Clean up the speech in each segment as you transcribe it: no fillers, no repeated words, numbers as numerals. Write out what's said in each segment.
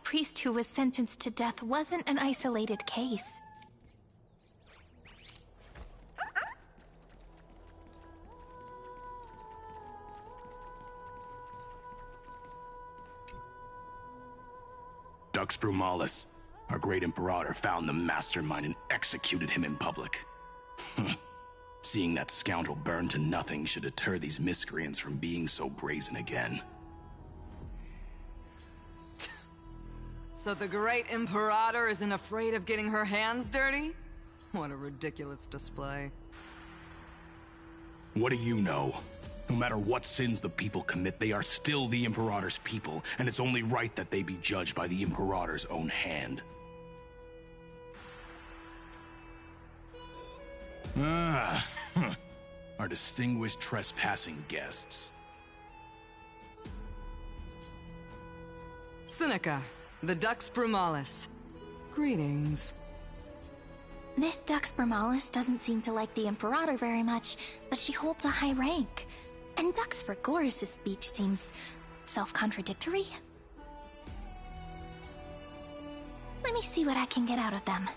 priest who was sentenced to death wasn't an isolated case. Dux Brumalis, our great Imperator, found the mastermind and executed him in public. Seeing that scoundrel burn to nothing should deter these miscreants from being so brazen again. So the great Imperator isn't afraid of getting her hands dirty? What a ridiculous display. What do you know? No matter what sins the people commit, they are still the Imperator's people, and it's only right that they be judged by the Imperator's own hand. Our distinguished trespassing guests. Seneca, the Dux Brumalis. Greetings. This Dux Brumalis doesn't seem to like the Imperator very much, but she holds a high rank. And Dux Frigoris' speech seems self-contradictory. Let me see what I can get out of them.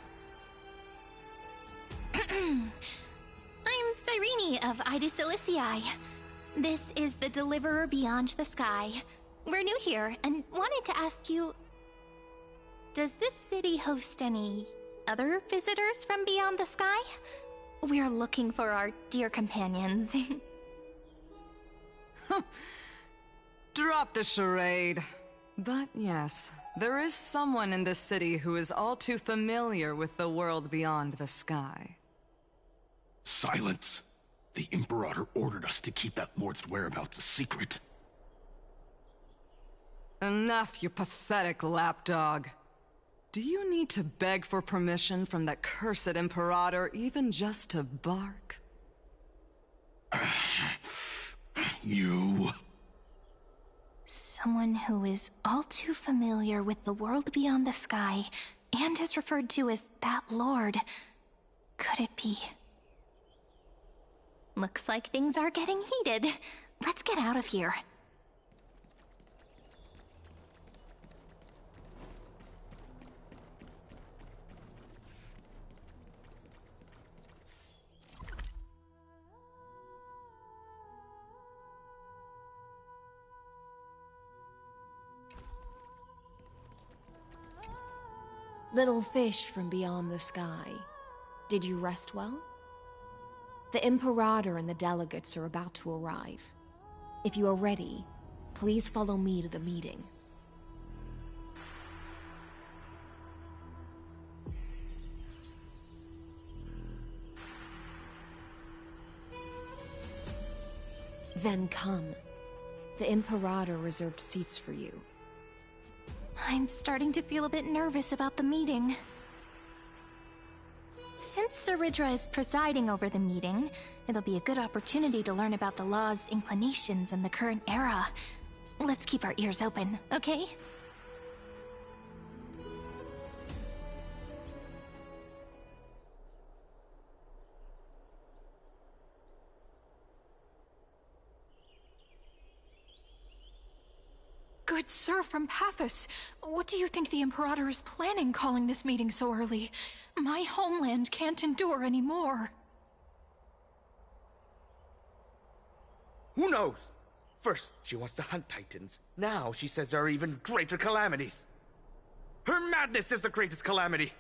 I'm Cyrene of Ida Cilicii. This is the Deliverer Beyond the Sky. We're new here and wanted to ask you... Does this city host any other visitors from beyond the sky? We're looking for our dear companions. Drop the charade. But yes, there is someone in this city who is all too familiar with the world beyond the sky. Silence! The Imperator ordered us to keep that lord's whereabouts a secret. Enough, you pathetic lapdog. Do you need to beg for permission from that cursed Imperator even just to bark? You... Someone who is all too familiar with the world beyond the sky and is referred to as that lord. Could it be? Looks like things are getting heated. Let's get out of here. Little fish from beyond the sky, did you rest well? The Imperator and the delegates are about to arrive. If you are ready, please follow me to the meeting. Then come. The Imperator reserved seats for you. I'm starting to feel a bit nervous about the meeting. Since Sir Ridra is presiding over the meeting, it'll be a good opportunity to learn about the law's inclinations in the current era. Let's keep our ears open, okay? Good sir from Paphos, what do you think the Imperator is planning calling this meeting so early? My homeland can't endure anymore. Who knows? First, she wants to hunt Titans. Now she says there are even greater calamities. Her madness is the greatest calamity.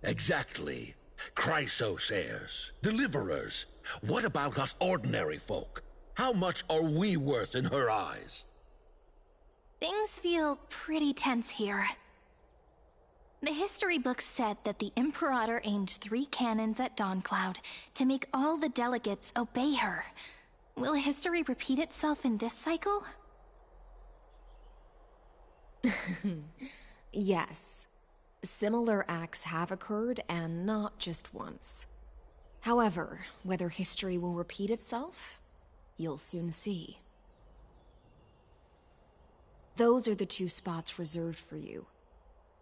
Exactly. Chrysosairs, deliverers. What about us ordinary folk? How much are we worth in her eyes? Things feel pretty tense here. The history books said that the Imperator aimed 3 cannons at Dawncloud to make all the delegates obey her. Will history repeat itself in this cycle? Yes. Similar acts have occurred, and not just once. However, whether history will repeat itself, you'll soon see. Those are the 2 spots reserved for you.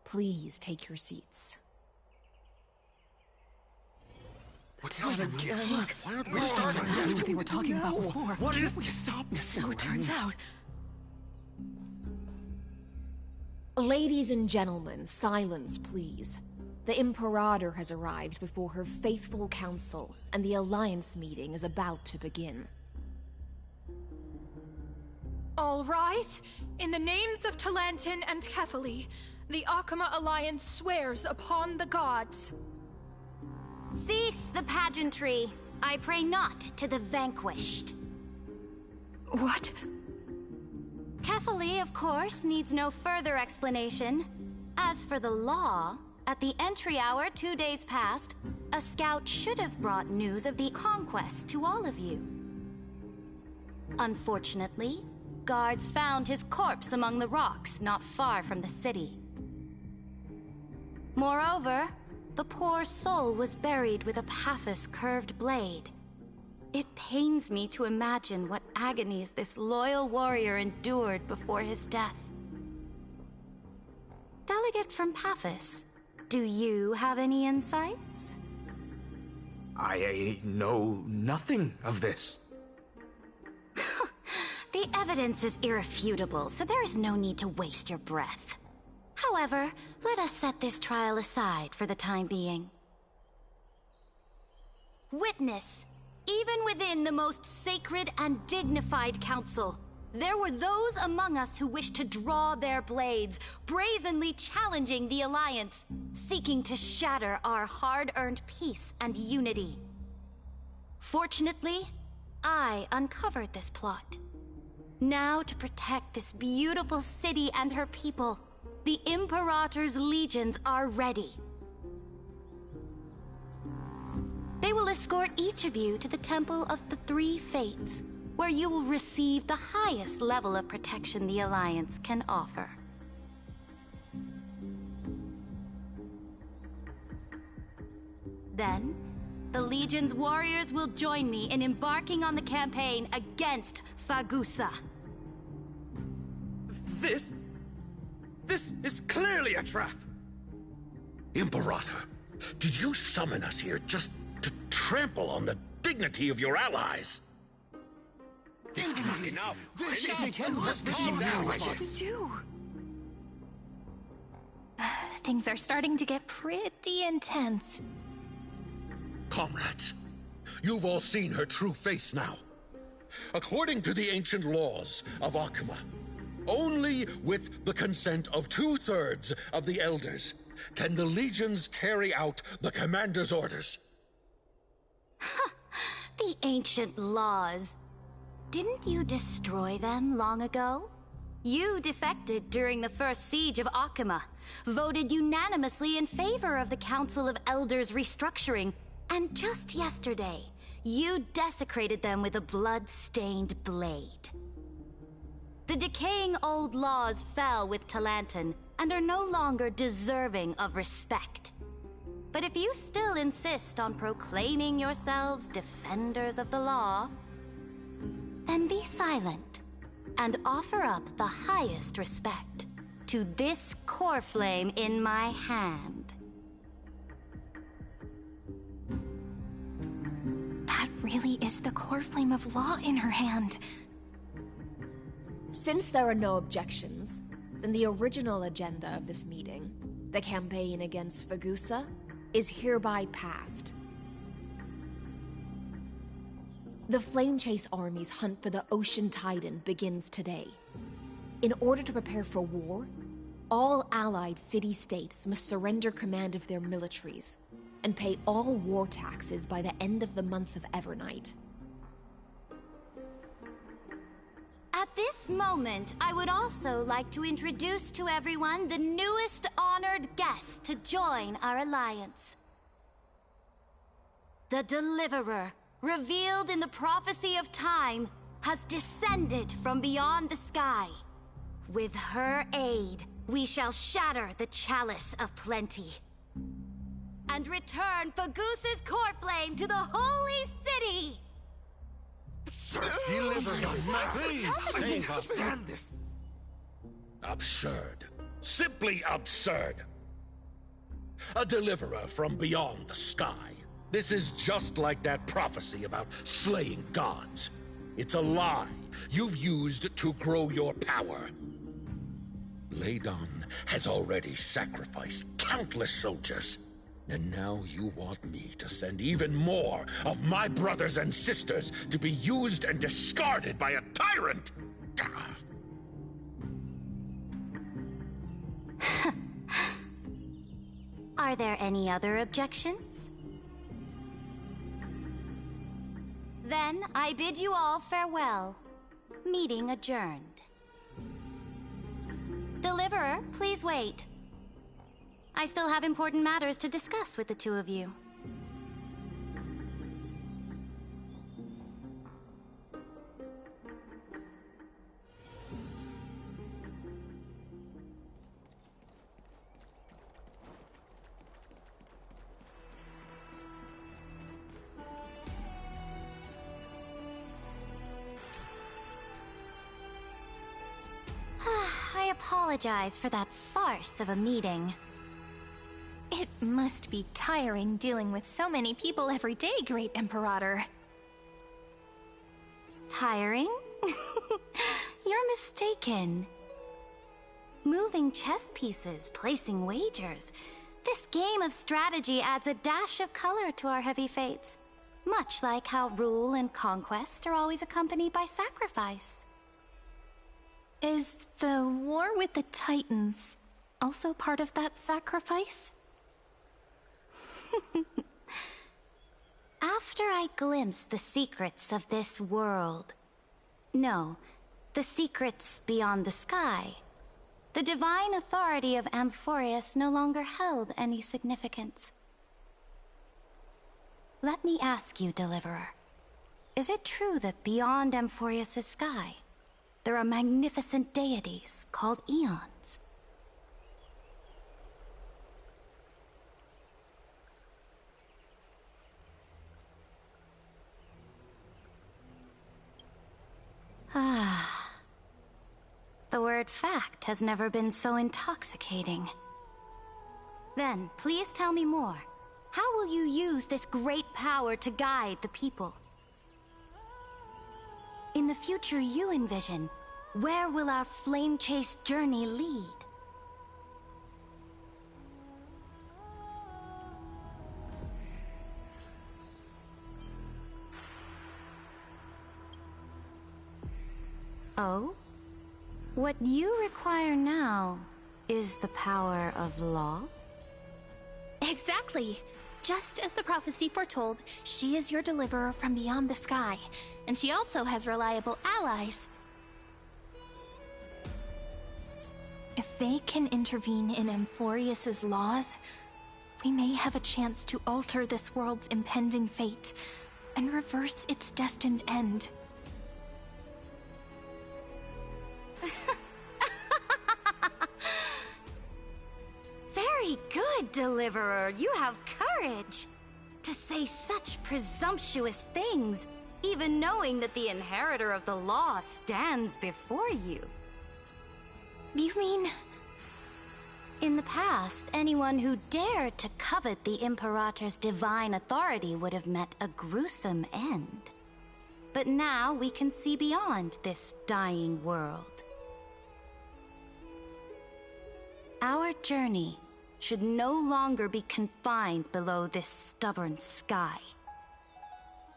Please take your seats. What's that again? Look, that's what they were talking about before. What is we stop? So it turns out. Ladies and gentlemen, silence please. The Imperator has arrived before her faithful council, and the Alliance meeting is about to begin. All rise. In the names of Talantin and Kefali, the Okhema Alliance swears upon the gods. Cease the pageantry. I pray not to the vanquished. What? Kefali, of course, needs no further explanation. As for the law, at the entry hour 2 days past, a scout should have brought news of the conquest to all of you. Unfortunately, guards found his corpse among the rocks not far from the city. Moreover, the poor soul was buried with Amphoreus' curved blade. It pains me to imagine what agonies this loyal warrior endured before his death. Delegate from Amphoreus, do you have any insights? I know nothing of this. The evidence is irrefutable, so there is no need to waste your breath. However, let us set this trial aside for the time being. Witness, even within the most sacred and dignified council, there were those among us who wished to draw their blades, brazenly challenging the Alliance, seeking to shatter our hard-earned peace and unity. Fortunately, I uncovered this plot. Now, to protect this beautiful city and her people, the Imperator's legions are ready. They will escort each of you to the Temple of the Three Fates, where you will receive the highest level of protection the Alliance can offer. Then, the Legion's warriors will join me in embarking on the campaign against Fagusa. This is clearly a trap! Imperator, did you summon us here just to trample on the dignity of your allies? Enough! Things are starting to get pretty intense. Comrades, you've all seen her true face now. According to the ancient laws of Okhema, only with the consent of 2/3 of the elders can the legions carry out the commander's orders. The ancient laws. Didn't you destroy them long ago? You defected during the first siege of Okhema, voted unanimously in favor of the Council of Elders restructuring, and just yesterday, you desecrated them with a blood-stained blade. The decaying old laws fell with Talantin and are no longer deserving of respect. But if you still insist on proclaiming yourselves defenders of the law, then be silent and offer up the highest respect to this core flame in my hand. That really is the core flame of law in her hand. Since there are no objections, then the original agenda of this meeting, the campaign against Fagusa, is hereby passed. The Flame Chase Army's hunt for the Ocean Titan begins today. In order to prepare for war, all allied city-states must surrender command of their militaries and pay all war taxes by the end of the month of Evernight. At this moment, I would also like to introduce to everyone the newest honored guest to join our alliance. The Deliverer, revealed in the prophecy of time, has descended from beyond the sky. With her aid, we shall shatter the chalice of plenty and return Fagusa's core flame to the holy city! Stand this! Absurd. Simply absurd. A deliverer from beyond the sky. This is just like that prophecy about slaying gods. It's a lie you've used to grow your power. Ladon has already sacrificed countless soldiers. And now you want me to send even more of my brothers and sisters to be used and discarded by a tyrant? Are there any other objections? Then I bid you all farewell. Meeting adjourned. Deliverer, please wait. I still have important matters to discuss with the two of you. I apologize for that farce of a meeting. It must be tiring dealing with so many people every day, Great Imperator. Tiring? You're mistaken. Moving chess pieces, placing wagers. This game of strategy adds a dash of color to our heavy fates. Much like how rule and conquest are always accompanied by sacrifice. Is the war with the Titans also part of that sacrifice? After I glimpse the secrets of this world... No, the secrets beyond the sky. The divine authority of Amphoreus no longer held any significance. Let me ask you, Deliverer. Is it true that beyond Amphoreus' sky, there are magnificent deities called eons? Ah. The word fact has never been so intoxicating. Then, please tell me more. How will you use this great power to guide the people? In the future you envision, where will our flame-chased journey lead? Oh? What you require now is the power of law? Exactly. Just as the prophecy foretold, she is your deliverer from beyond the sky, and she also has reliable allies. If they can intervene in Amphoreus' laws, we may have a chance to alter this world's impending fate and reverse its destined end. Very good, Deliverer. You have courage to say such presumptuous things, even knowing that the inheritor of the law stands before you. You mean... In the past, anyone who dared to covet the Imperator's divine authority would have met a gruesome end. But now we can see beyond this dying world. Our journey should no longer be confined below this stubborn sky.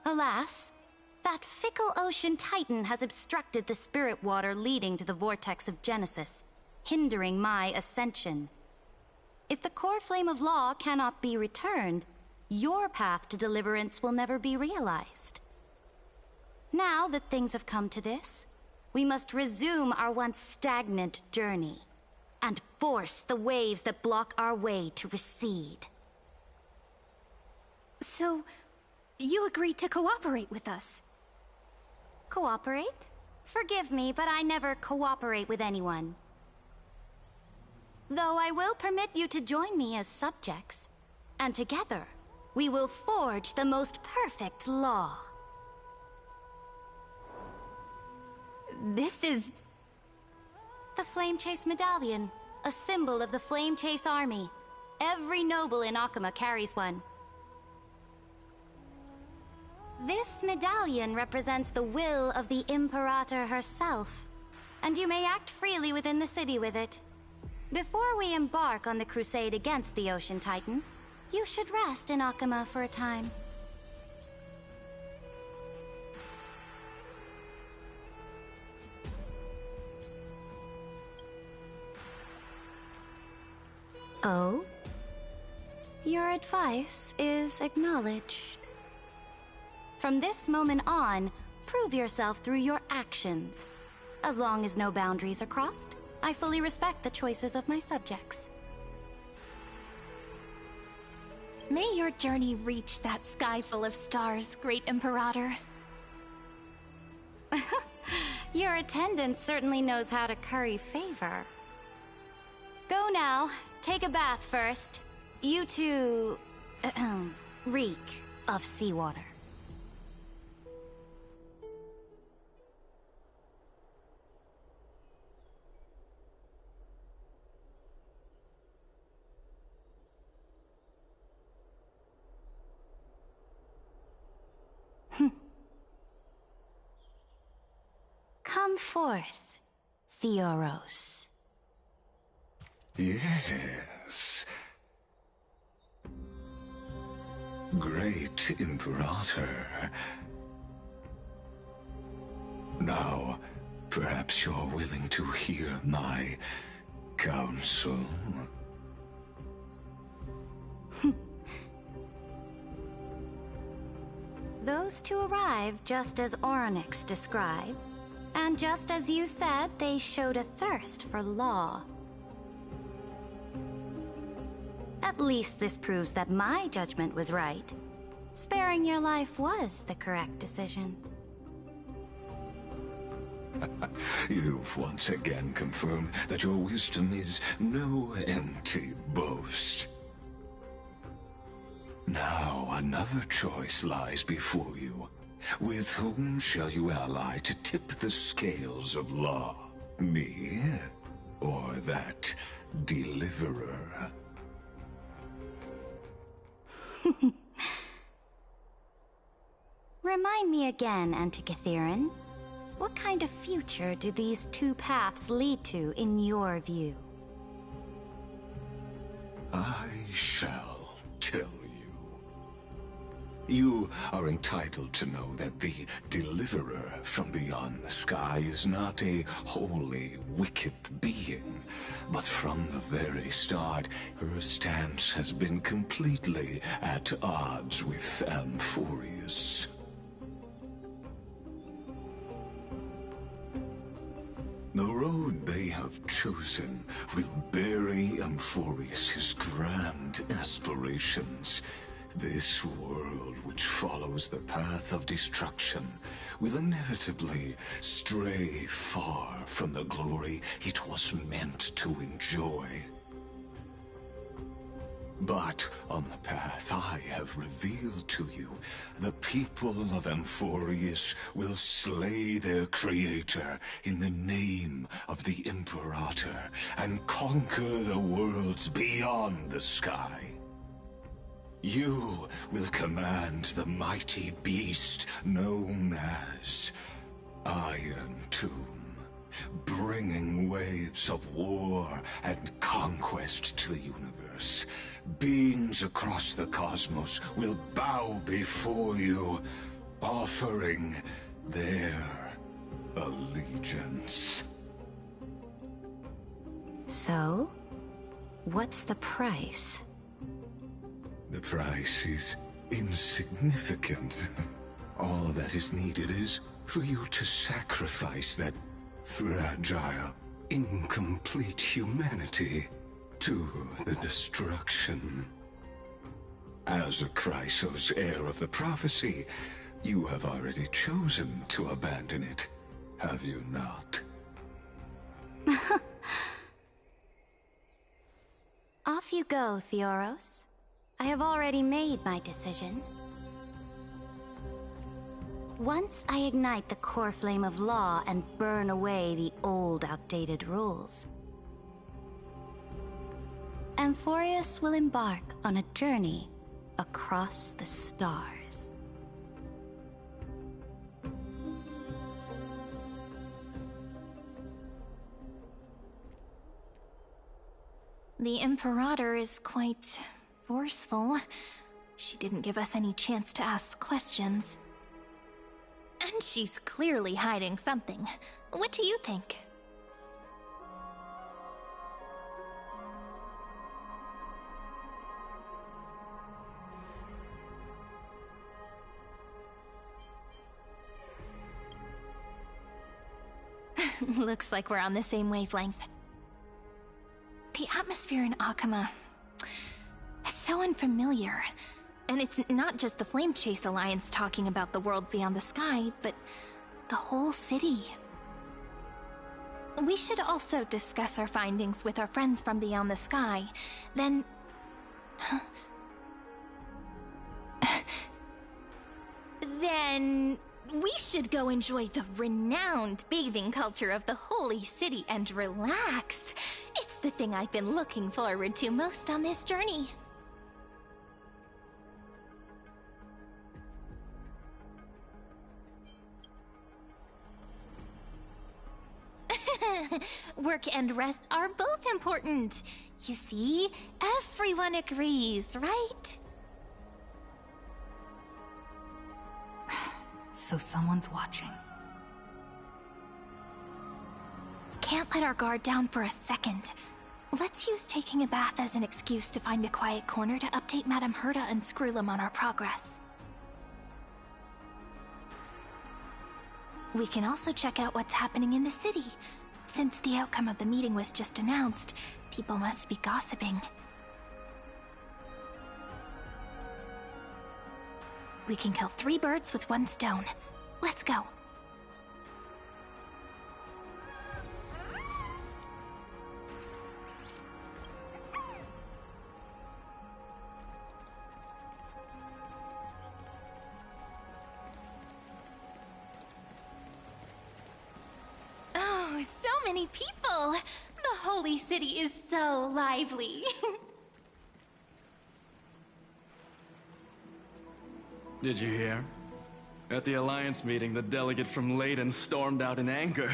Alas, that fickle ocean titan has obstructed the spirit water leading to the vortex of Genesis, hindering my ascension. If the core flame of law cannot be returned, your path to deliverance will never be realized. Now that things have come to this, we must resume our once stagnant journey and force the waves that block our way to recede. So, you agreed to cooperate with us? Cooperate? Forgive me, but I never cooperate with anyone. Though I will permit you to join me as subjects, and together, we will forge the most perfect law. This is... The Flame Chase Medallion, a symbol of the Flame Chase Army. Every noble in Okhema carries one. This medallion represents the will of the Imperator herself, and you may act freely within the city with it, Before we embark on the crusade against the Ocean Titan, you should rest in Okhema for a time. Oh? Your advice is acknowledged. From this moment on, prove yourself through your actions. As long as no boundaries are crossed, I fully respect the choices of my subjects. May your journey reach that sky full of stars, Great Imperator. Your attendant certainly knows how to curry favor. Go now. Take a bath first. You two... reek of seawater. Come forth, Theoros. Yes. Great Imperator. Now, perhaps you're willing to hear my counsel. Those two arrived just as Oryx described, and just as you said, they showed a thirst for law. At least this proves that my judgment was right. Sparing your life was the correct decision. You've once again confirmed that your wisdom is no empty boast. Now another choice lies before you. With whom shall you ally to tip the scales of law? Me? Or that deliverer? Remind me again, Antikytheron. What kind of future do these two paths lead to in your view? I shall tell you. You are entitled to know that the deliverer from beyond the sky is not a wholly wicked being, but from the very start, her stance has been completely at odds with Amphoreus. The road they have chosen will bury Amphoreus' grand aspirations. This world which follows the path of destruction will inevitably stray far from the glory it was meant to enjoy. But on the path I have revealed to you, the people of Amphoreus will slay their creator in the name of the Imperator and conquer the worlds beyond the sky. You will command the mighty beast known as Iron Tomb, bringing waves of war and conquest to the universe. Beings across the cosmos will bow before you, offering their allegiance. So, what's the price? The price is insignificant. All that is needed is for you to sacrifice that fragile, incomplete humanity to the destruction. As a Chrysos, heir of the prophecy, you have already chosen to abandon it, have you not? Off you go, Theoros. I have already made my decision. Once I ignite the core flame of law and burn away the old, outdated rules, Amphoreus will embark on a journey across the stars. The Imperator is quite forceful. She didn't give us any chance to ask questions. And she's clearly hiding something. What do you think? Looks like we're on the same wavelength. The atmosphere in Okhema, it's so unfamiliar. And it's not just the Flame Chase Alliance talking about the world beyond the sky, but the whole city. We should also discuss our findings with our friends from beyond the sky. Then... then... we should go enjoy the renowned bathing culture of the holy city and relax. It's the thing I've been looking forward to most on this journey. Work and rest are both important. You see, everyone agrees, right? So someone's watching. Can't let our guard down for a second. Let's use taking a bath as an excuse to find a quiet corner to update Madame Herta and Screwlum on our progress. We can also check out what's happening in the city. Since the outcome of the meeting was just announced, people must be gossiping. We can kill 3 birds with 1 stone. Let's go. Oh, so many people! The holy city is so lively. Did you hear? At the Alliance meeting, the delegate from Leyden stormed out in anger.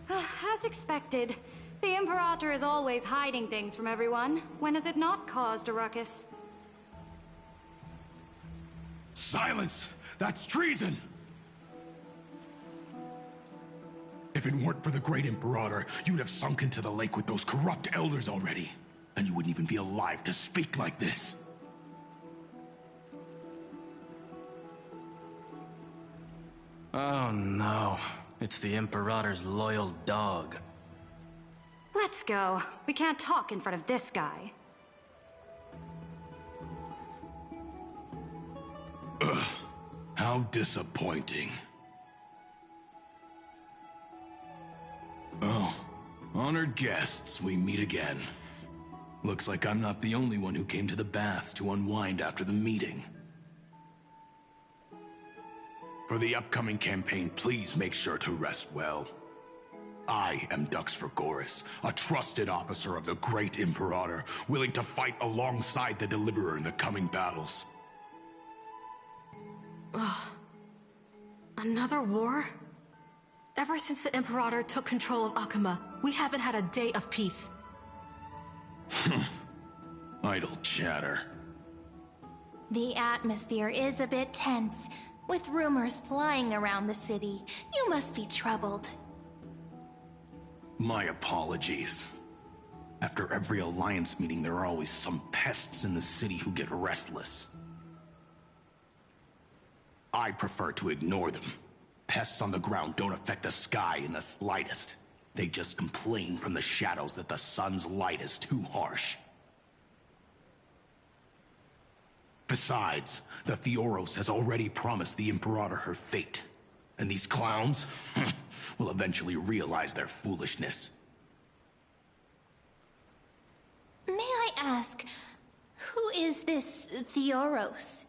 As expected. The Imperator is always hiding things from everyone. When has it not caused a ruckus? Silence! That's treason! If it weren't for the Great Imperator, you'd have sunk into the lake with those corrupt elders already. And you wouldn't even be alive to speak like this. Oh no, it's the Imperator's loyal dog. Let's go. We can't talk in front of this guy. Ugh, how disappointing. Oh, honored guests, we meet again. Looks like I'm not the only one who came to the baths to unwind after the meeting. For the upcoming campaign, please make sure to rest well. I am Dux Vergoris, a trusted officer of the Great Imperator, willing to fight alongside the Deliverer in the coming battles. Ugh. Another war? Ever since the Imperator took control of Okhema, we haven't had a day of peace. Idle chatter. The atmosphere is a bit tense. With rumors flying around the city, you must be troubled. My apologies. After every Alliance meeting, there are always some pests in the city who get restless. I prefer to ignore them. Pests on the ground don't affect the sky in the slightest. They just complain from the shadows that the sun's light is too harsh. Besides, the Theoros has already promised the Imperator her fate. And these clowns will eventually realize their foolishness. May I ask, who is this Theoros?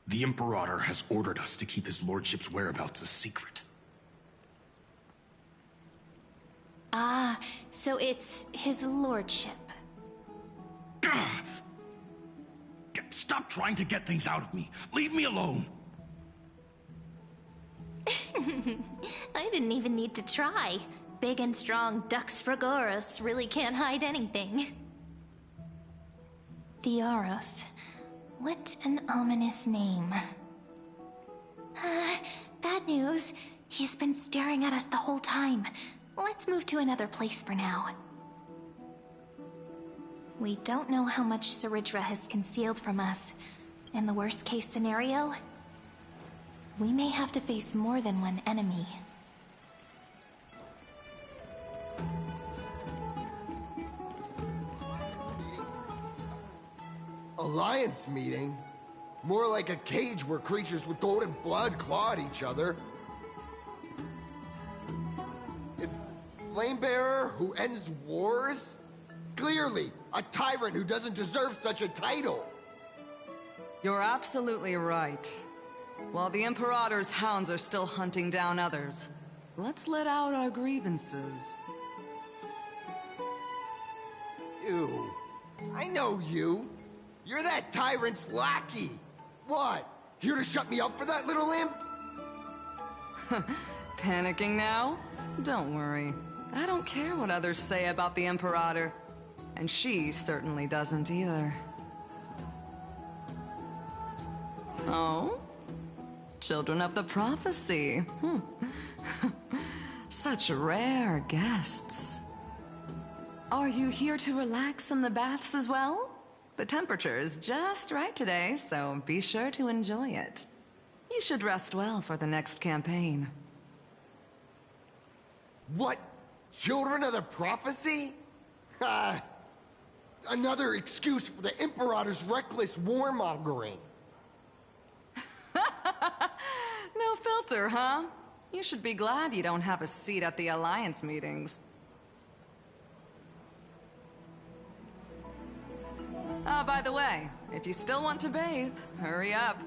The Imperator has ordered us to keep his lordship's whereabouts a secret. Ah, so it's his lordship. Stop trying to get things out of me. Leave me alone. I didn't even need to try. Big and strong Dux Fragoros really can't hide anything. Theoros. What an ominous name. Bad news. He's been staring at us the whole time. Let's move to another place for now. We don't know how much Saridra has concealed from us. In the worst case scenario, we may have to face more than one enemy. Alliance meeting? More like a cage where creatures with golden blood claw at each other. Flamebearer who ends wars? Clearly, a tyrant who doesn't deserve such a title. You're absolutely right. While the Imperator's hounds are still hunting down others, let's let out our grievances. You. I know you. You're that tyrant's lackey. What? Here to shut me up for that little imp? Panicking now? Don't worry. I don't care what others say about the Imperator. And she certainly doesn't either. Oh? Children of the Prophecy. Such rare guests. Are you here to relax in the baths as well? The temperature is just right today, so be sure to enjoy it. You should rest well for the next campaign. What? Children of the Prophecy? Another excuse for the Imperator's reckless warmongering. No filter, huh? You should be glad you don't have a seat at the Alliance meetings. By the way, if you still want to bathe, hurry up.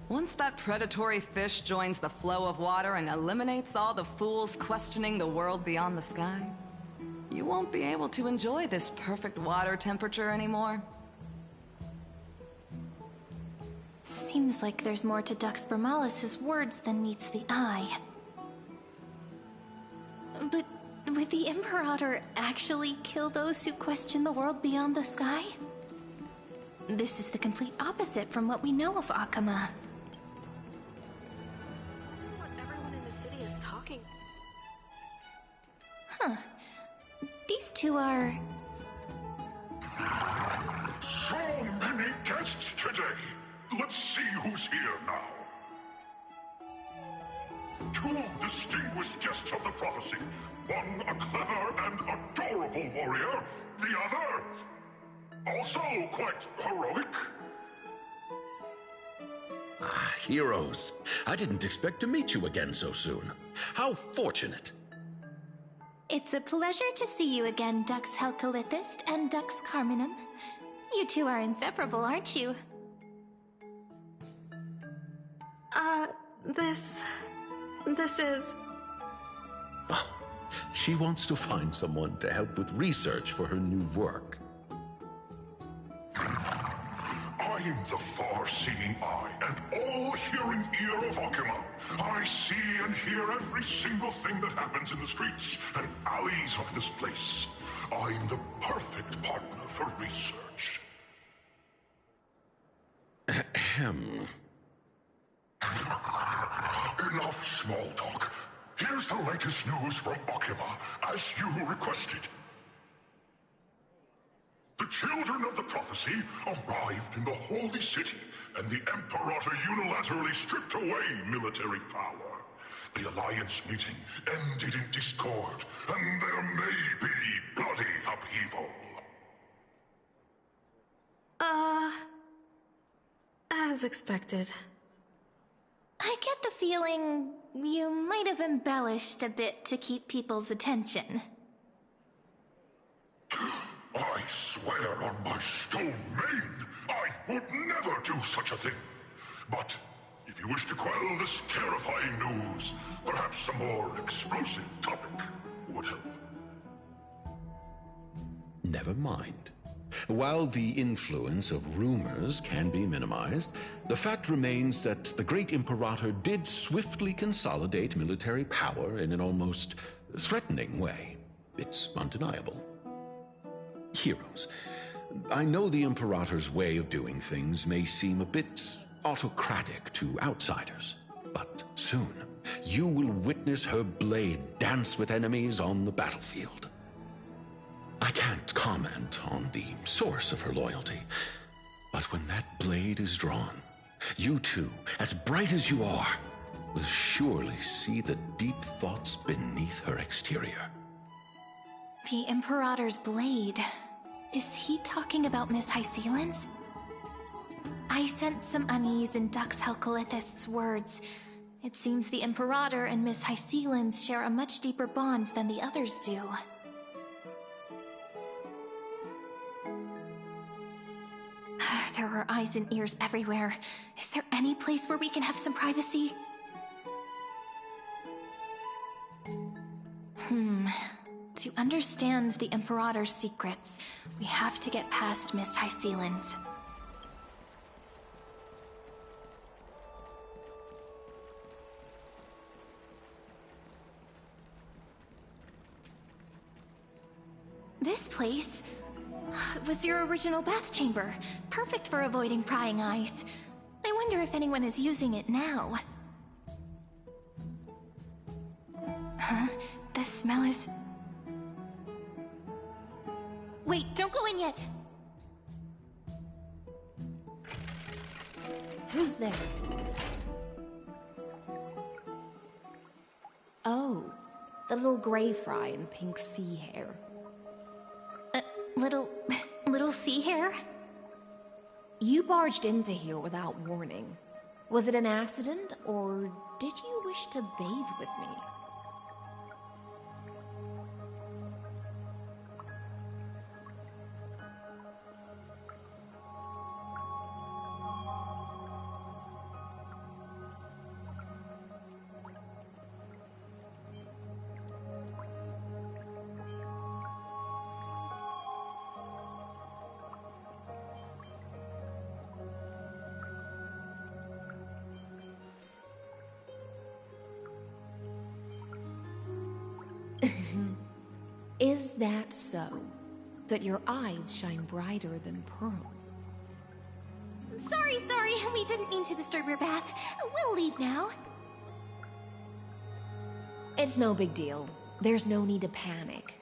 Once that predatory fish joins the flow of water and eliminates all the fools questioning the world beyond the sky, you won't be able to enjoy this perfect water temperature anymore. Seems like there's more to Dux Bramalis's words than meets the eye. But would the Imperator actually kill those who question the world beyond the sky? This is the complete opposite from what we know of Okhema. Everyone in the city is talking. Huh. These two are... So many guests today. Let's see who's here now. Two distinguished guests of the prophecy. One a clever and adorable warrior. The other, also quite heroic. Heroes. I didn't expect to meet you again so soon. How fortunate. It's a pleasure to see you again, Dux Helcalithist and Dux Carminum. You two are inseparable, aren't you? This is... Oh, she wants to find someone to help with research for her new work. I'm the far-seeing eye and all-hearing ear of Okhema. I see and hear every single thing that happens in the streets and alleys of this place. I'm the perfect partner for research. Ahem. Enough small talk. Here's the latest news from Okhema, as you requested. The children of the prophecy arrived in the holy city, and the Imperator unilaterally stripped away military power. The Alliance meeting ended in discord, and there may be bloody upheaval. As expected. I get the feeling you might have embellished a bit to keep people's attention. I swear on my stone mane, I would never do such a thing. But if you wish to quell this terrifying news, perhaps a more explosive topic would help. Never mind. While the influence of rumors can be minimized, the fact remains that the great Imperator did swiftly consolidate military power in an almost threatening way. It's undeniable. Heroes, I know the Imperator's way of doing things may seem a bit autocratic to outsiders, but soon you will witness her blade dance with enemies on the battlefield. I can't comment on the source of her loyalty, but when that blade is drawn, you two, as bright as you are, will surely see the deep thoughts beneath her exterior. The Imperator's blade. Is he talking about Miss Hysealin's? I sense some unease in Dux Helcolith's words. It seems the Imperator and Miss Hysealin's share a much deeper bond than the others do. There are eyes and ears everywhere. Is there any place where we can have some privacy? To understand the Imperator's secrets, we have to get past Miss Hysealin's. This place was your original bath chamber, perfect for avoiding prying eyes. I wonder if anyone is using it now. Huh? The smell is... Wait, don't go in yet! Who's there? Oh, the little gray fry in pink sea hair. Little sea hair? You barged into here without warning. Was it an accident, or did you wish to bathe with me? Is that so? That your eyes shine brighter than pearls? Sorry, we didn't mean to disturb your bath. We'll leave now. It's no big deal. There's no need to panic.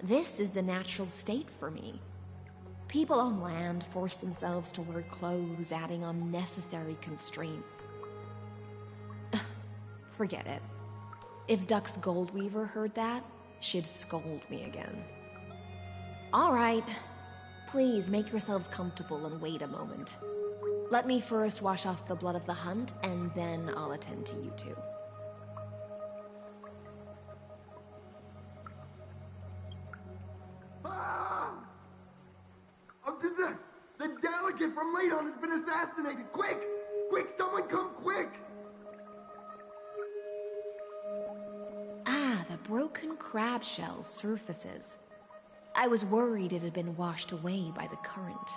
This is the natural state for me. People on land force themselves to wear clothes, adding unnecessary constraints. Forget it. If Dux Goldweaver heard that, she'd scold me again. All right. Please make yourselves comfortable and wait a moment. Let me first wash off the blood of the hunt, and then I'll attend to you two. The delegate from Ladon has been assassinated! Quick! Quick, someone come quick! Ah, the broken crab shell surfaces. I was worried it had been washed away by the current.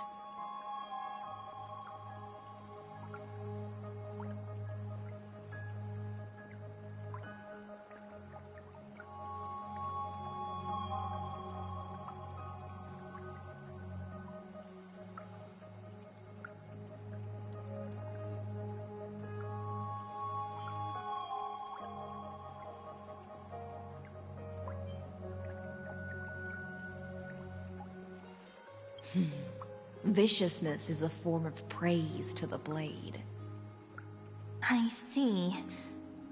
Viciousness is a form of praise to the blade. I see.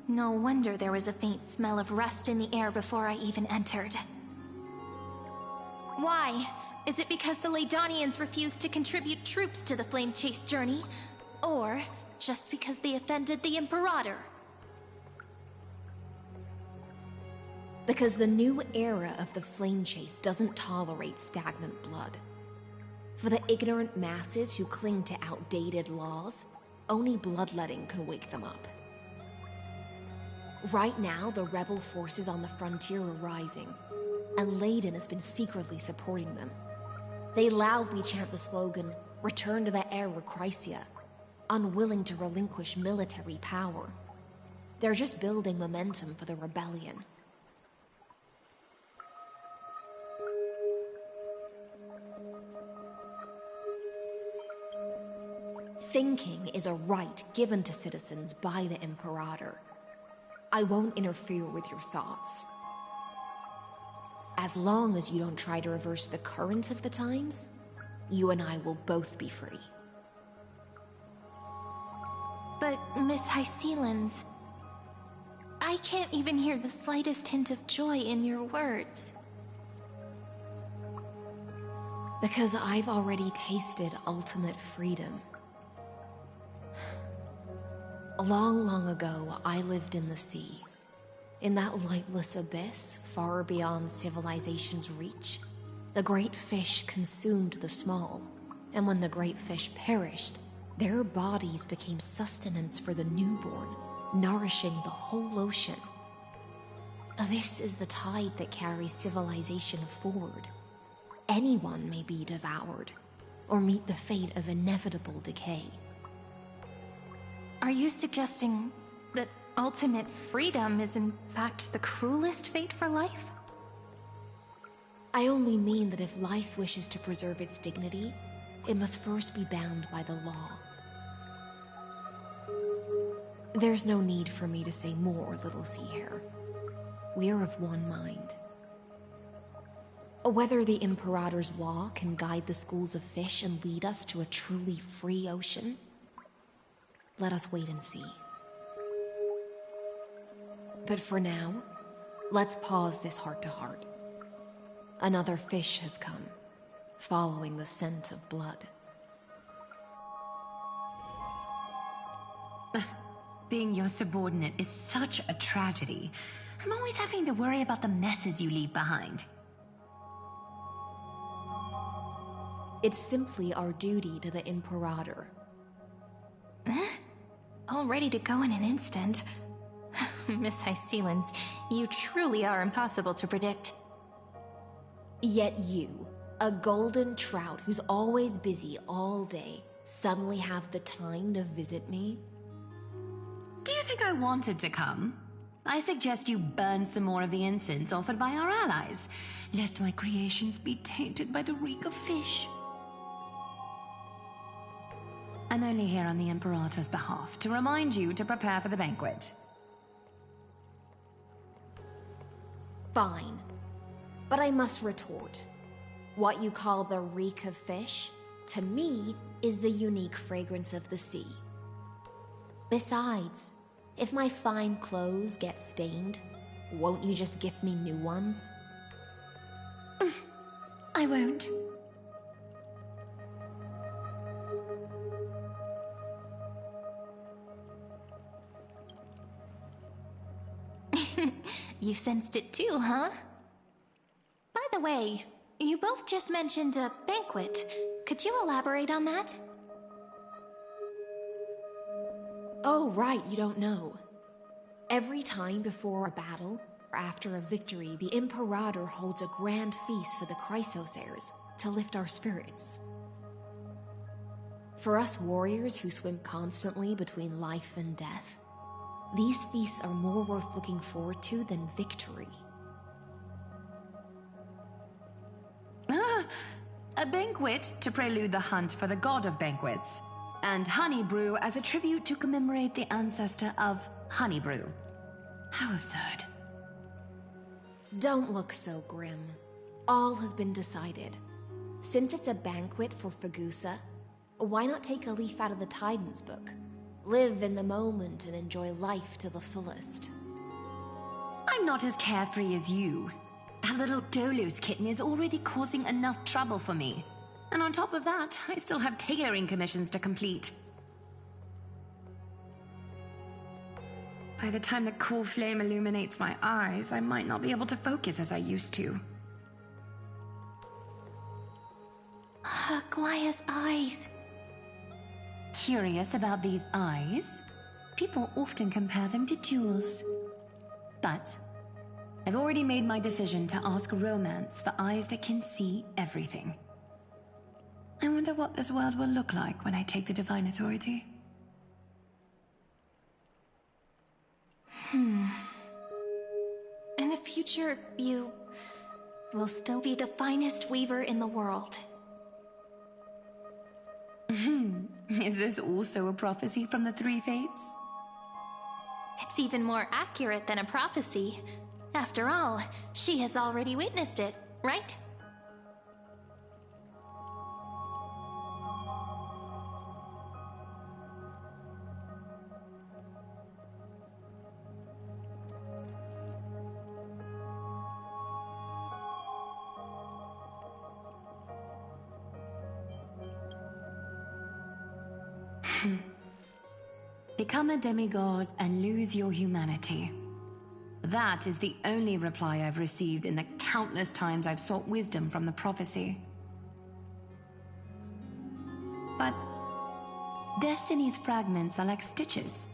No wonder there was a faint smell of rust in the air before I even entered. Why? Is it because the Ladonians refused to contribute troops to the Flame Chase journey? Or just because they offended the Imperator? Because the new era of the Flame Chase doesn't tolerate stagnant blood. For the ignorant masses who cling to outdated laws, only bloodletting can wake them up. Right now, the rebel forces on the frontier are rising, and Ladon has been secretly supporting them. They loudly chant the slogan, "Return to the era Chrysia," unwilling to relinquish military power. They're just building momentum for the rebellion. Thinking is a right given to citizens by the Imperator. I won't interfere with your thoughts. As long as you don't try to reverse the current of the times, you and I will both be free. But, Miss Hycelens, I can't even hear the slightest hint of joy in your words. Because I've already tasted ultimate freedom. Long, long ago, I lived in the sea. In that lightless abyss, far beyond civilization's reach, the great fish consumed the small. And when the great fish perished, their bodies became sustenance for the newborn, nourishing the whole ocean. This is the tide that carries civilization forward. Anyone may be devoured, or meet the fate of inevitable decay. Are you suggesting that ultimate freedom is in fact the cruelest fate for life? I only mean that if life wishes to preserve its dignity, it must first be bound by the law. There's no need for me to say more, little sea hare. We are of one mind. Whether the Imperator's law can guide the schools of fish and lead us to a truly free ocean, let us wait and see. But for now, let's pause this heart-to-heart. Another fish has come, following the scent of blood. Being your subordinate is such a tragedy. I'm always having to worry about the messes you leave behind. It's simply our duty to the Imperator. All ready to go in an instant. Miss Hycelens, you truly are impossible to predict. Yet you, a golden trout who's always busy all day, suddenly have the time to visit me? Do you think I wanted to come? I suggest you burn some more of the incense offered by our allies, lest my creations be tainted by the reek of fish. I'm only here on the Imperator's behalf to remind you to prepare for the banquet. Fine. But I must retort. What you call the reek of fish, to me, is the unique fragrance of the sea. Besides, if my fine clothes get stained, won't you just gift me new ones? I won't. You sensed it too, huh? By the way, you both just mentioned a banquet. Could you elaborate on that? Oh, right, you don't know. Every time before a battle, or after a victory, the Imperator holds a grand feast for the Chrysos heirs to lift our spirits. For us warriors who swim constantly between life and death, these feasts are more worth looking forward to than victory. A banquet to prelude the hunt for the god of banquets, and honey brew as a tribute to commemorate the ancestor of honey brew. How absurd. Don't look so grim. All has been decided. Since it's a banquet for Fagusa, why not take a leaf out of the Titan's book? Live in the moment and enjoy life to the fullest. I'm not as carefree as you. That little Dolos kitten is already causing enough trouble for me. And on top of that, I still have tailoring commissions to complete. By the time the cool flame illuminates my eyes, I might not be able to focus as I used to. Glaya's eyes. Curious about these eyes? People often compare them to jewels. But I've already made my decision to ask romance for eyes that can see everything. I wonder what this world will look like when I take the divine authority. In the future, you will still be the finest weaver in the world. Is this also a prophecy from the Three Fates? It's even more accurate than a prophecy. After all, she has already witnessed it, right? Become a demigod and lose your humanity. That is the only reply I've received in the countless times I've sought wisdom from the prophecy. But Destiny's fragments are like stitches.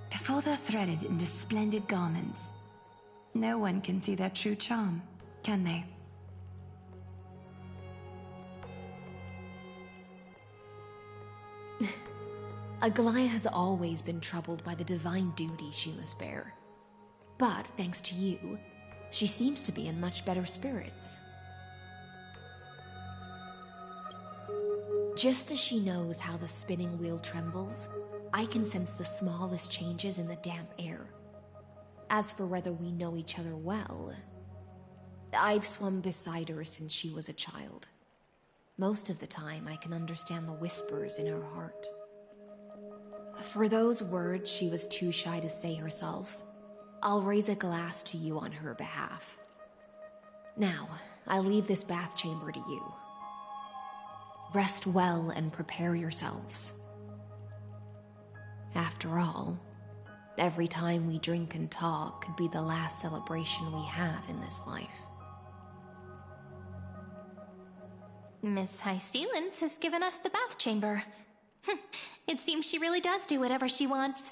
Before they're threaded into splendid garments, no one can see their true charm, can they? Aglaia has always been troubled by the divine duty she must bear. But thanks to you, she seems to be in much better spirits. Just as she knows how the spinning wheel trembles, I can sense the smallest changes in the damp air. As for whether we know each other well, I've swum beside her since she was a child. Most of the time, I can understand the whispers in her heart. For those words she was too shy to say herself, I'll raise a glass to you on her behalf. Now, I leave this bath chamber to you. Rest well and prepare yourselves. After all, every time we drink and talk could be the last celebration we have in this life. Miss High Sealance has given us the bath chamber. It seems she really does do whatever she wants.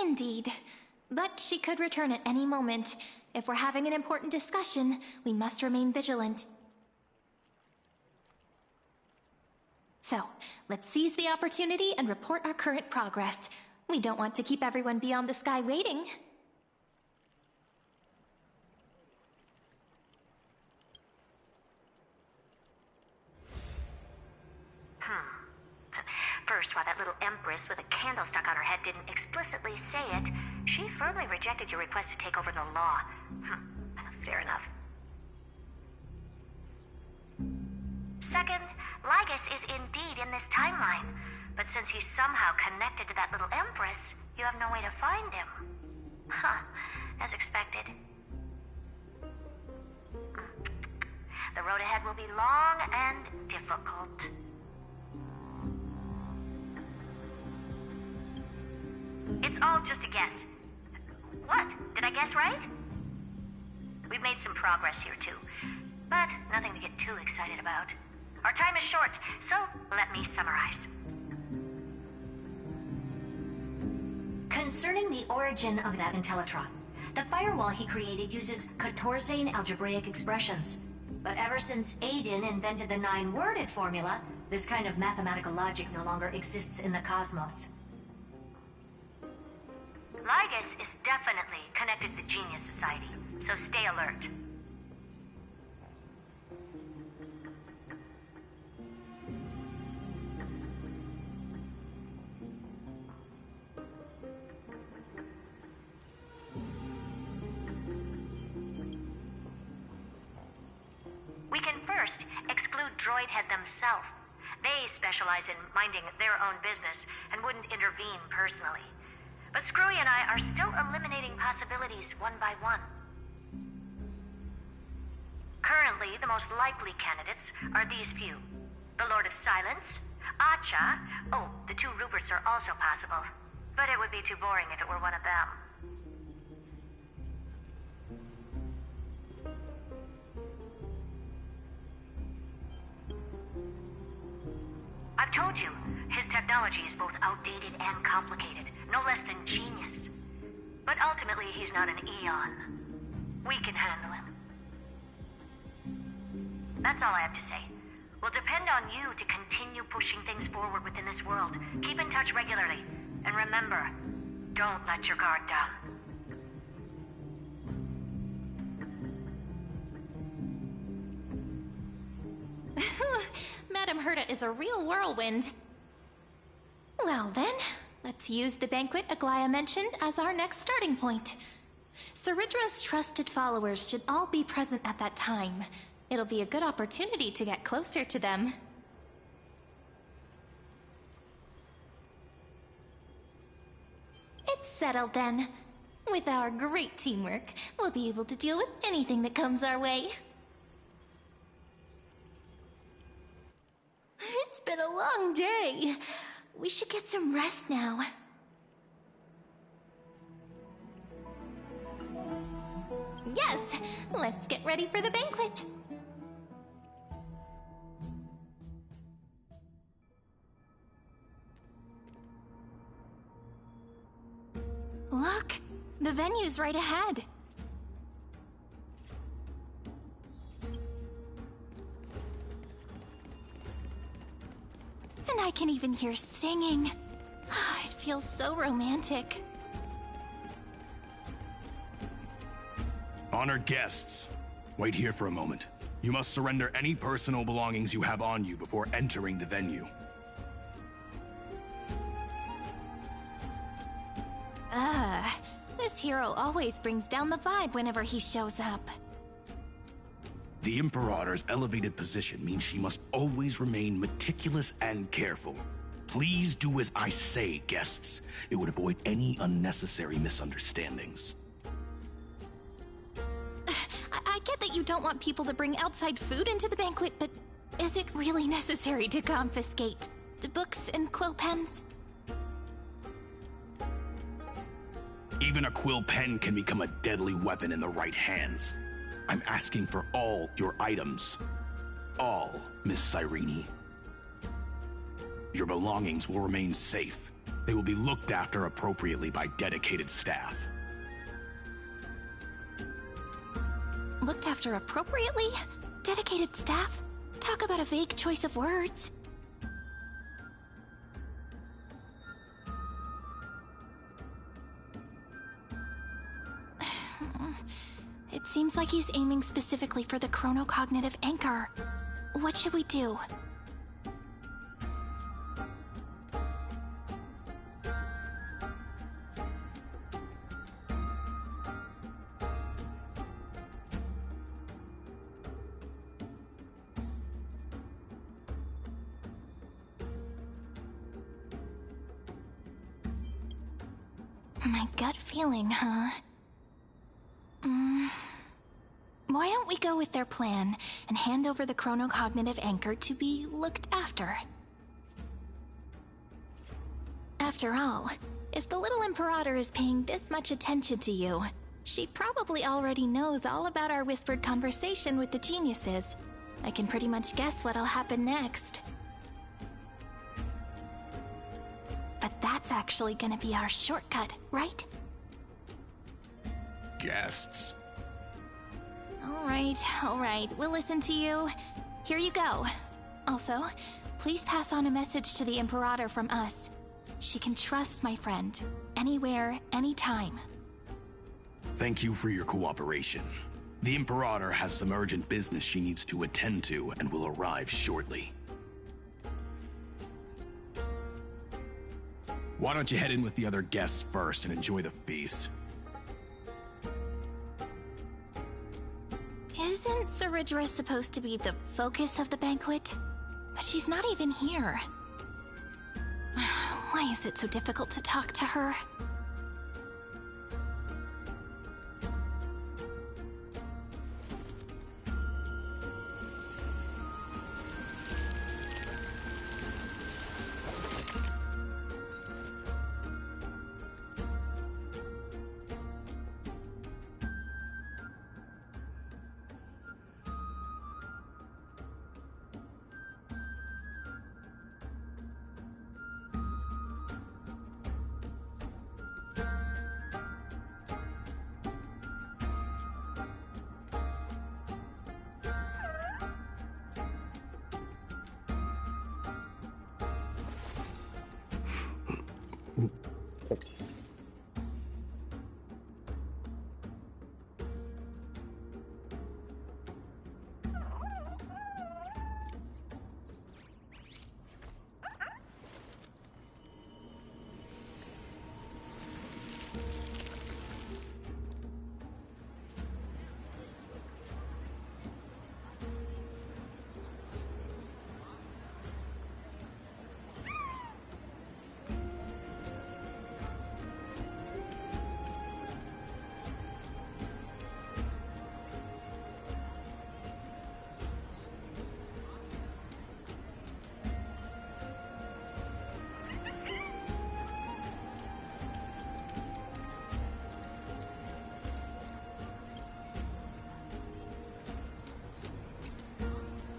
Indeed. But she could return at any moment. If we're having an important discussion, we must remain vigilant. So, let's seize the opportunity and report our current progress. We don't want to keep everyone beyond the sky waiting. First, while that little empress with a candle stuck on her head didn't explicitly say it, she firmly rejected your request to take over the law. Fair enough. Second, Lygus is indeed in this timeline, but since he's somehow connected to that little empress, you have no way to find him. As expected. The road ahead will be long and difficult. It's all just a guess. What? Did I guess right? We've made some progress here too, but nothing to get too excited about. Our time is short, so let me summarize. Concerning the origin of that Intellitron, the firewall he created uses Catorzane algebraic expressions. But ever since Aiden invented the 9-worded formula, this kind of mathematical logic no longer exists in the cosmos. Lygus is definitely connected to the Genius Society, so stay alert. We can first exclude Droidhead themselves. They specialize in minding their own business and wouldn't intervene personally. But Screwy and I are still eliminating possibilities one by one. Currently, the most likely candidates are these few. The Lord of Silence, Acha. Oh, the two Ruperts are also possible. But it would be too boring if it were one of them. I've told you, his technology is both outdated and complicated, no less than genius. But ultimately, he's not an Eon. We can handle him. That's all I have to say. We'll depend on you to continue pushing things forward within this world. Keep in touch regularly. And remember, don't let your guard down. Madame Herta is a real whirlwind. Well then, let's use the banquet Aglaya mentioned as our next starting point. Ceridra's trusted followers should all be present at that time. It'll be a good opportunity to get closer to them. It's settled then. With our great teamwork, we'll be able to deal with anything that comes our way. It's been a long day. We should get some rest now. Yes, let's get ready for the banquet. Look, the venue's right ahead. And I can even hear singing. It feels so romantic. Honored guests, wait here for a moment. You must surrender any personal belongings you have on you before entering the venue. This hero always brings down the vibe whenever he shows up. The Imperator's elevated position means she must always remain meticulous and careful. Please do as I say, guests. It would avoid any unnecessary misunderstandings. I get that you don't want people to bring outside food into the banquet, but is it really necessary to confiscate the books and quill pens? Even a quill pen can become a deadly weapon in the right hands. I'm asking for all your items. All, Miss Cyrene. Your belongings will remain safe. They will be looked after appropriately by dedicated staff. Looked after appropriately? Dedicated staff? Talk about a vague choice of words. It seems like he's aiming specifically for the chronocognitive anchor. What should we do? My gut feeling, huh? Why don't we go with their plan and hand over the chronocognitive anchor to be looked after? After all, if the little Imperator is paying this much attention to you, she probably already knows all about our whispered conversation with the geniuses. I can pretty much guess what'll happen next. But that's actually gonna be our shortcut, right? Guests. All right, we'll listen to you. Here you go. Also, please pass on a message to the Imperator from us. She can trust my friend, anywhere, anytime. Thank you for your cooperation. The Imperator has some urgent business she needs to attend to and will arrive shortly. Why don't you head in with the other guests first and enjoy the feast? Isn't Saridra supposed to be the focus of the banquet? But she's not even here. Why is it so difficult to talk to her?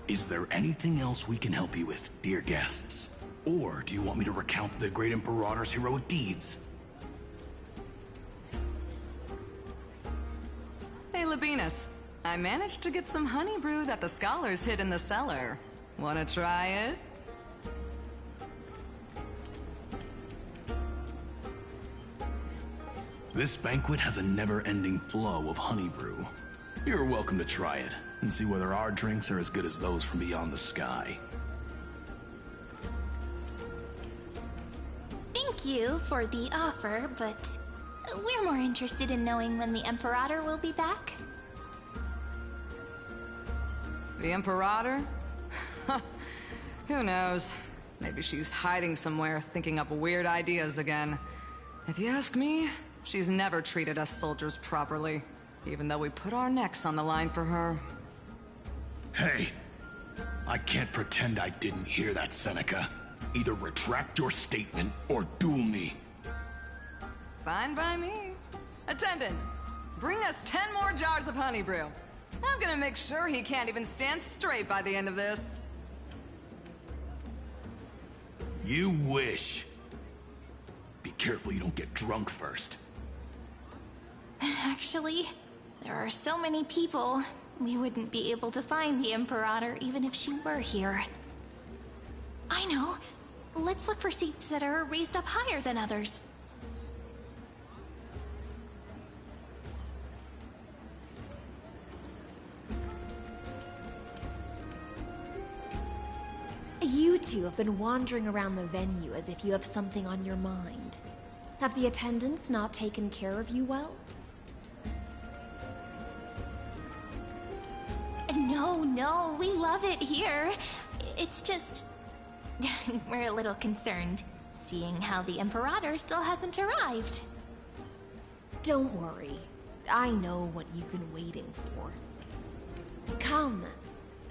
Is there anything else we can help you with, dear guests? Or do you want me to recount the great Imperator's heroic deeds? Hey, Labinas. I managed to get some honey brew that the scholars hid in the cellar. Wanna try it? This banquet has a never-ending flow of honey brew. You're welcome to try it, and see whether our drinks are as good as those from beyond the sky. Thank you for the offer, but we're more interested in knowing when the Imperator will be back. The Imperator? Who knows? Maybe she's hiding somewhere, thinking up weird ideas again. If you ask me, she's never treated us soldiers properly, even though we put our necks on the line for her. Hey, I can't pretend I didn't hear that, Seneca. Either retract your statement or duel me. Fine by me. Attendant, bring us 10 more jars of honey brew. I'm gonna make sure he can't even stand straight by the end of this. You wish. Be careful you don't get drunk first. Actually, there are so many people, we wouldn't be able to find the Imperator even if she were here. I know. Let's look for seats that are raised up higher than others. You two have been wandering around the venue as if you have something on your mind. Have the attendants not taken care of you well? No, we love it here. It's just... we're a little concerned, seeing how the Imperator still hasn't arrived. Don't worry. I know what you've been waiting for. Come,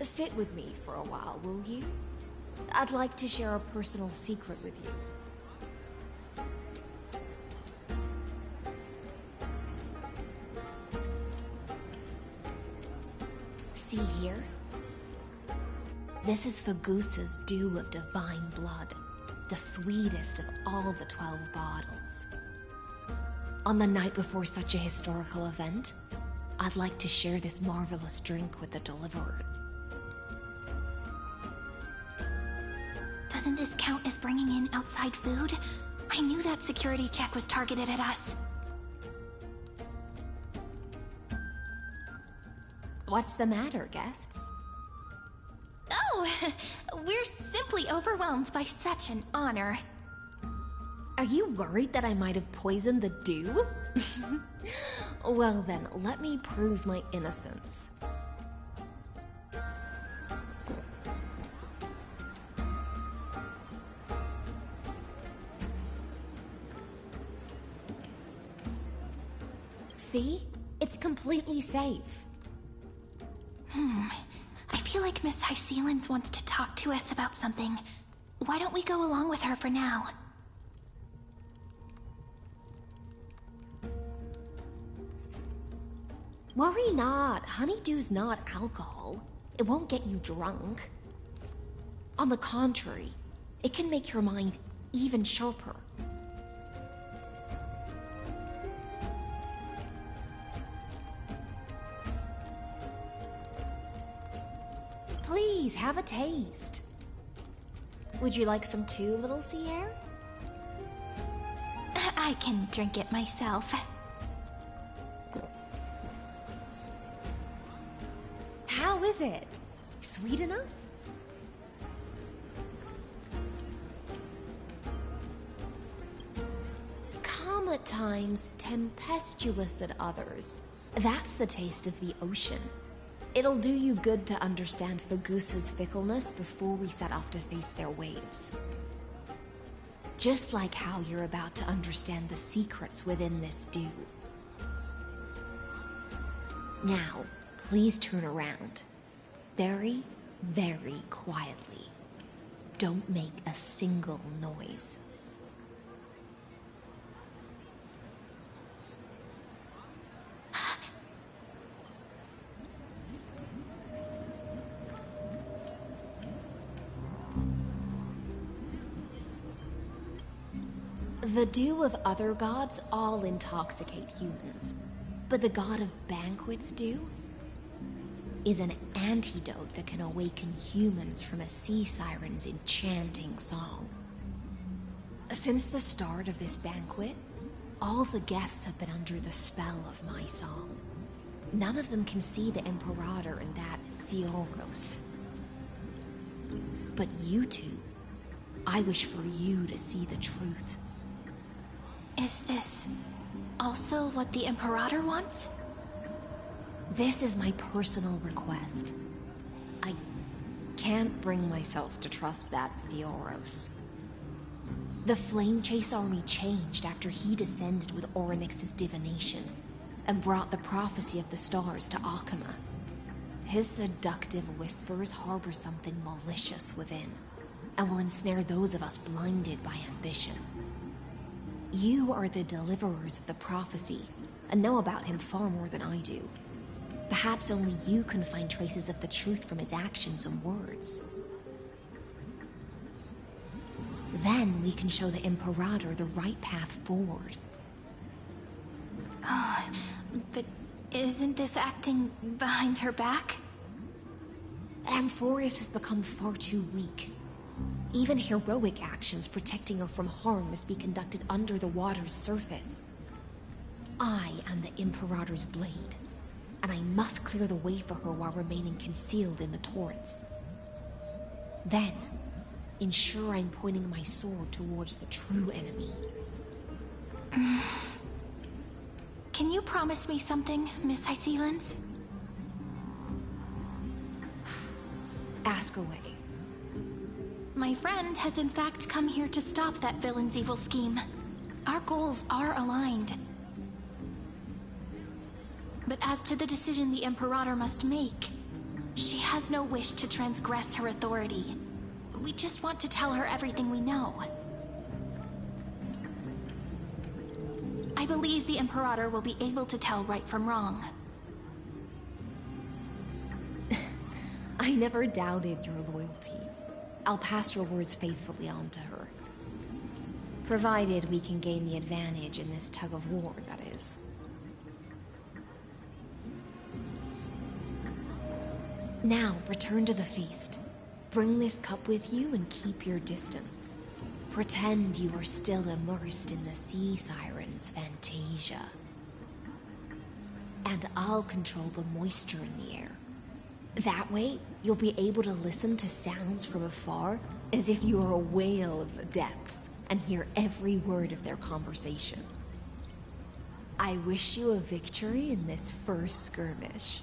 sit with me for a while, will you? I'd like to share a personal secret with you. See here? This is Fagusa's dew of divine blood, the sweetest of all the 12 bottles. On the night before such a historical event, I'd like to share this marvelous drink with the Deliverer. Doesn't this count as bringing in outside food? I knew that security check was targeted at us. What's the matter, guests? Oh, we're simply overwhelmed by such an honor. Are you worried that I might have poisoned the dew? Well then, let me prove my innocence. See? It's completely safe. I feel like Miss Hysealins wants to talk to us about something. Why don't we go along with her for now? Worry not. Honeydew's not alcohol. It won't get you drunk. On the contrary, it can make your mind even sharper. Please, have a taste. Would you like some too, little sea air? I can drink it myself. How is it? Sweet enough? Calm at times, tempestuous at others. That's the taste of the ocean. It'll do you good to understand Fagusa's fickleness before we set off to face their waves. Just like how you're about to understand the secrets within this dew. Now, please turn around. Very, very quietly. Don't make a single noise. The dew of other gods all intoxicate humans, but the god of banquets dew is an antidote that can awaken humans from a sea siren's enchanting song. Since the start of this banquet, all the guests have been under the spell of my song. None of them can see the Imperator and that Theoros. But you two, I wish for you to see the truth. Is this also what the Imperator wants? This is my personal request. I can't bring myself to trust that Theoros. The Flame Chase army changed after he descended with Orynyx's divination and brought the prophecy of the stars to Okhema. His seductive whispers harbor something malicious within and will ensnare those of us blinded by ambition. You are the deliverers of the prophecy and know about him far more than I do. Perhaps only you can find traces of the truth from his actions and words. Then we can show the Imperator the right path forward. Oh, but isn't this acting behind her back? Amphoreus has become far too weak. Even heroic actions protecting her from harm must be conducted under the water's surface. I am the Imperator's blade, and I must clear the way for her while remaining concealed in the torrents. Then, ensure I'm pointing my sword towards the true enemy. Can you promise me something, Miss Hysealins? Ask away. My friend has in fact come here to stop that villain's evil scheme. Our goals are aligned. But as to the decision the Imperator must make, she has no wish to transgress her authority. We just want to tell her everything we know. I believe the Imperator will be able to tell right from wrong. I never doubted your loyalty. I'll pass your words faithfully on to her. Provided we can gain the advantage in this tug of war, that is. Now, return to the feast. Bring this cup with you and keep your distance. Pretend you are still immersed in the sea siren's fantasia. And I'll control the moisture in the air. That way, you'll be able to listen to sounds from afar as if you are a whale of the depths and hear every word of their conversation. I wish you a victory in this first skirmish.